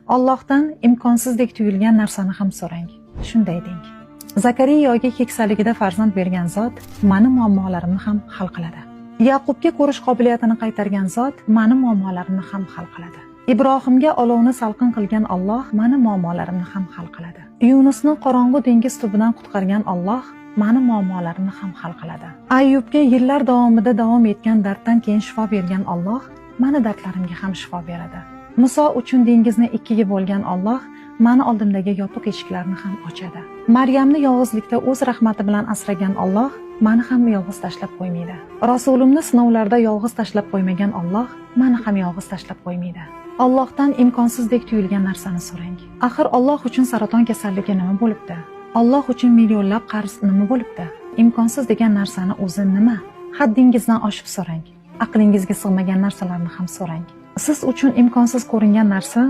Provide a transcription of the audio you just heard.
Allohdan imkonsizdek tuyulgan narsani ham so'rang. Shunday deng. Zakariyaga keksaligida farzand bergan zot meni muammolarimni ham hal qiladi. Yaqubga ko'rish qobiliyatini qaytargan zot meni muammolarimni ham hal qiladi. Ibrohimga olovni salqin qilgan Alloh meni muammolarimni ham hal qiladi. Yunusni qorong'u dengiz tubidan qutqargan Alloh meni muammolarimni ham hal qiladi. Ayyubga yillar davomida davom etgan darddan keyin shifo bergan Alloh meni dardlarimga ham shifo beradi. Muso uchun dengizni ikkiga bo'lgan Alloh meni oldimdagi yopiq eshiklarni ham ochadi. Maryamni yolg'izlikda o'z rahmati bilan asragan Alloh meni ham yolg'iz tashlab qo'ymaydi. Rasulimni sinovlarda yolg'iz tashlab qo'ymagan Alloh meni ham yolg'iz tashlab qo'ymaydi. Allohdan imkonsizdek tuyulgan narsani so'rang. Axir Alloh uchun saraton kasalligi nima bo'libdi? Alloh uchun millionlab qarz nima bo'libdi? Imkonsiz degan narsani o'zi nima? Haddingizdan oshib so'rang. Aqlingizga sig'magan narsalarni ham so'rang. Siz uchun imkonsiz ko'ringan narsa